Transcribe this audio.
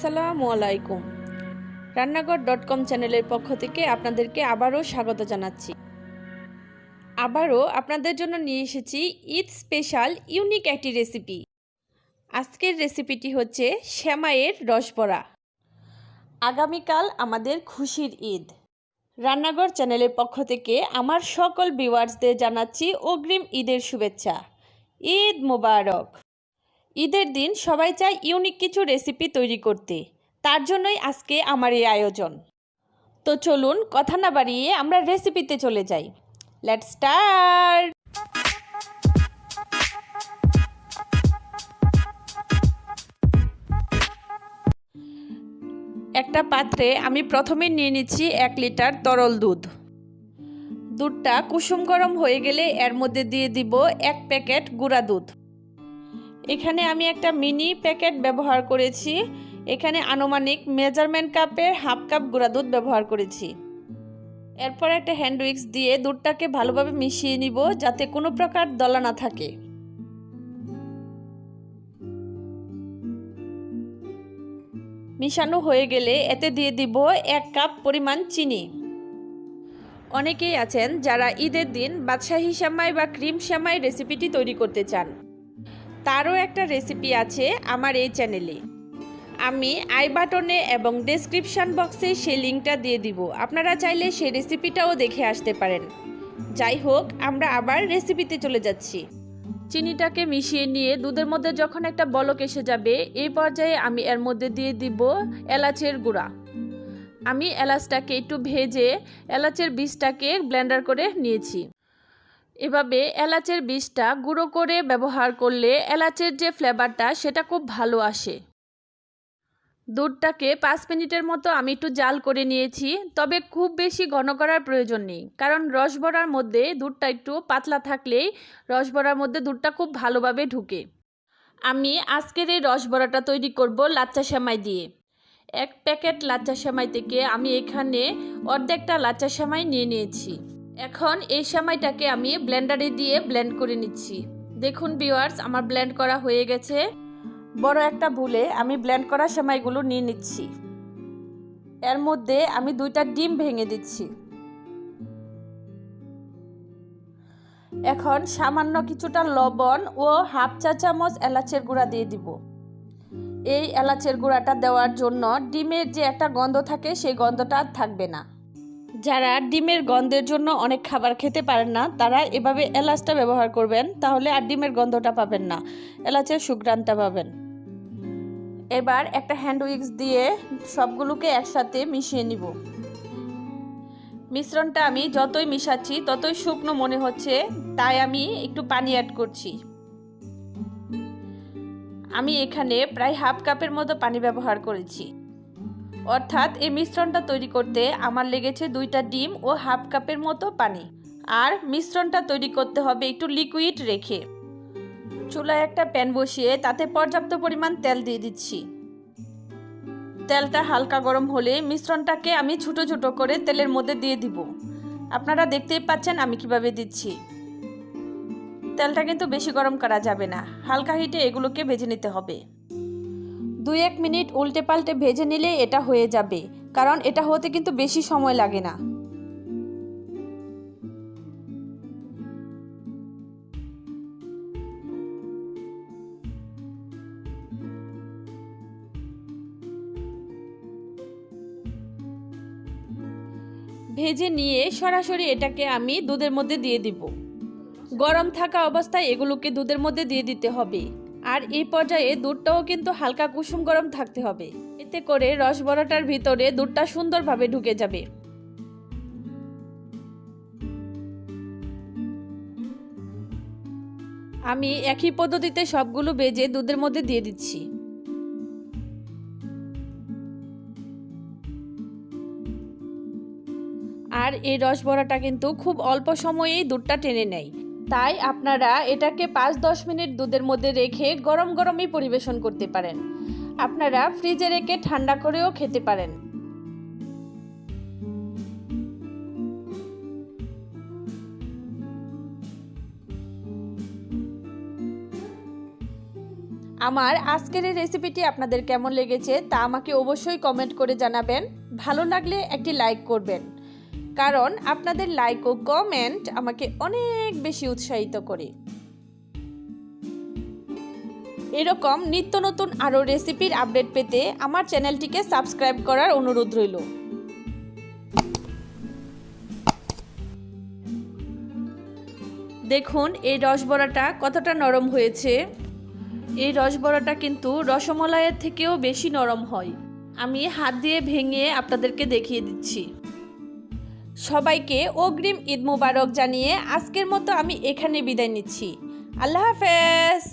আসসালামু আলাইকুম। ঘর.কম চ্যানেলের পক্ষ থেকে আপনাদেরকে আবারও স্বাগত জানাচ্ছি। আবারও আপনাদের জন্য নিয়ে এসেছি ঈদ স্পেশাল ইউনিক একটি রেসিপি। আজকের রেসিপিটি হচ্ছে সেমাইয়ের রসবড়া। আগামীকাল আমাদের খুশির ঈদ। রান্নাঘর চ্যানেলের পক্ষ থেকে আমার সকল ভিউয়ার্সদের জানাচ্ছি অগ্রিম ঈদের শুভেচ্ছা। ঈদ মোবারক। ঈদের দিন সবাই চায় ইউনিক কিছু রেসিপি তৈরি করতে, তার জন্যই আজকে আমার এই আয়োজন। তো চলুন কথা না বাড়িয়ে আমরা রেসিপিতে চলে যাই। Let's start. একটা পাত্রে আমি প্রথমে নিয়ে নিচ্ছি 1 লিটার তরল দুধ। দুধটা কুসুম গরম হয়ে গেলে এর মধ্যে দিয়ে দিব 1 প্যাকেট গুঁড়া দুধ। এখানে আমি একটা মিনি প্যাকেট ব্যবহার করেছি। এখানে আনুমানিক মেজারমেন্ট কাপের হাফ কাপ গুঁড়া দুধ ব্যবহার করেছি। এরপর একটা হ্যান্ড উইক্স দিয়ে দুধটাকে ভালোভাবে মিশিয়ে নিব যাতে কোনো প্রকার দলা না থাকে। মিশানো হয়ে গেলে এতে দিয়ে দিব 1 কাপ পরিমাণ চিনি। অনেকেই আছেন যারা ঈদের দিন বাদশাহী সেমাই বা ক্রিম সেমাই রেসিপিটি তৈরি করতে চান, তারও একটা রেসিপি আছে আমার এই চ্যানেলে। আমি আই বাটনে এবং ডেসক্রিপশন বক্সে সেই লিঙ্কটা দিয়ে দিব, আপনারা চাইলে সেই রেসিপিটাও দেখে আসতে পারেন। যাই হোক, আমরা আবার রেসিপিতে চলে যাচ্ছি। চিনিটাকে মিশিয়ে নিয়ে দুধের মধ্যে যখন একটা বলক এসে যাবে, এই পর্যায়ে আমি এর মধ্যে দিয়ে দিব এলাচের গুঁড়া। আমি এলাচটাকে একটু ভেজে এলাচের বীজটাকে ব্লেন্ডার করে নিয়েছি। এভাবে এলাচের বীজটা গুঁড়ো করে ব্যবহার করলে এলাচের যে ফ্লেভারটা সেটা খুব ভালো আসে। দুধটাকে 5 মিনিটের মতো আমি একটু জাল করে নিয়েছি, তবে খুব বেশি ঘন করার প্রয়োজন নেই, কারণ রসবড়ার মধ্যে দুধটা একটু পাতলা থাকলেই রসবড়ার মধ্যে দুধটা খুব ভালোভাবে ঢুকে। আমি আজকের এই রসবড়াটা তৈরি করব লাচ্চা সেমাই দিয়ে। 1 প্যাকেট লাচ্চা সেমাই থেকে আমি এখানে অর্ধেকটা লাচ্চা সেমাই নিয়ে নিয়েছি। এখন এই সেমাইটাকে আমি ব্লেন্ডারে দিয়ে ব্লেন্ড করে নিচ্ছি। দেখুন ভিউয়ার্স, আমার ব্লেন্ড করা হয়ে গেছে। বড় একটা বুলে আমি ব্লেন্ড করা সেমাইগুলো নিয়ে নিচ্ছি। এর মধ্যে আমি 2টা ডিম ভেঙে দিচ্ছি। এখন সামান্য কিছুটা লবণ ও হাফ চা চামচ এলাচের গুঁড়া দিয়ে দিব। এই এলাচের গুঁড়াটা দেওয়ার জন্য ডিমের যে একটা গন্ধ থাকে সেই গন্ধটা আর থাকবে না। যারা ডিমের গন্ধের জন্য অনেক খাবার খেতে পারেন না, তারা এভাবে এলাচটা ব্যবহার করবেন, তাহলে আর ডিমের গন্ধটা পাবেন না, এলাচের সুঘ্রাণটা পাবেন। এবার একটা হ্যান্ড উইক্স দিয়ে সবগুলোকে একসাথে মিশিয়ে নিব। মিশ্রণটা আমি যতই মিশাচ্ছি ততই শুকনো মনে হচ্ছে, তাই আমি একটু পানি অ্যাড করছি। আমি এখানে প্রায় হাফ কাপের মতো পানি ব্যবহার করেছি। অর্থাৎ এই মিশ্রণটা তৈরি করতে আমার লেগেছে 2টা ডিম ও হাফ কাপের মতো পানি। আর মিশ্রণটা তৈরি করতে হবে একটু লিকুইড রেখে। চুলায় একটা প্যান বসিয়ে তাতে পর্যাপ্ত পরিমাণ তেল দিয়ে দিচ্ছি। তেলটা হালকা গরম হলে মিশ্রণটাকে আমি ছোট ছোট করে তেলের মধ্যে দিয়ে দিব। আপনারা দেখতেই পাচ্ছেন আমি কিভাবে দিচ্ছি। তেলটা কিন্তু বেশি গরম করা যাবে না, হালকা হিটে এগুলোকে ভেজে নিতে হবে। 2-1 মিনিট উল্টে পাল্টে ভেজে নিলে এটা হয়ে যাবে, কারণ এটা হতে কিন্তু বেশি সময় লাগে না। ভেজে নিয়ে সরাসরি এটাকে আমি দুধের মধ্যে দিয়ে দিব। গরম থাকা অবস্থায় এগুলোকে দুধের মধ্যে দিয়ে দিতে হবে। আর এই পর্যায়ে দুধটাও কিন্তু হালকা কুসুম গরম থাকতে হবে, এতে করে রসবড়াটার ভিতরে দুধটা সুন্দরভাবে ঢুকে যাবে। আমি একই পদ্ধতিতে সবগুলো ভেজে দুধের মধ্যে দিয়ে দিচ্ছি। আর এই রসবড়াটা কিন্তু খুব অল্প সময়েই দুধটা টেনে নেয়, তাই আপনারা এটাকে 5-10 মিনিট দুধের মধ্যে রেখে গরম গরমই পরিবেশন করতে পারেন। আপনারা ফ্রিজে রেখে ঠান্ডা করেও খেতে পারেন। আমার আজকের এই রেসিপিটি আপনাদের কেমন লেগেছে তা আমাকে অবশ্যই কমেন্ট করে জানাবেন। ভালো লাগলে একটি লাইক করবেন, কারণ আপনাদের লাইক ও কমেন্ট আমাকে অনেক বেশি উৎসাহিত করে। এরকম নিত্য নতুন আরও রেসিপির আপডেট পেতে আমার চ্যানেলটিকে সাবস্ক্রাইব করার অনুরোধ রইল। দেখুন এই রসবড়াটা কতটা নরম হয়েছে। এই রসবড়াটা কিন্তু রসমলাইয়ের থেকেও বেশি নরম হয়। আমি হাত দিয়ে ভেঙে আপনাদেরকে দেখিয়ে দিচ্ছি। সবাইকে অগ্রিম ঈদ মোবারক জানিয়ে আজকের মতো আমি এখানে বিদায় নিচ্ছি। আল্লাহ হাফেজ।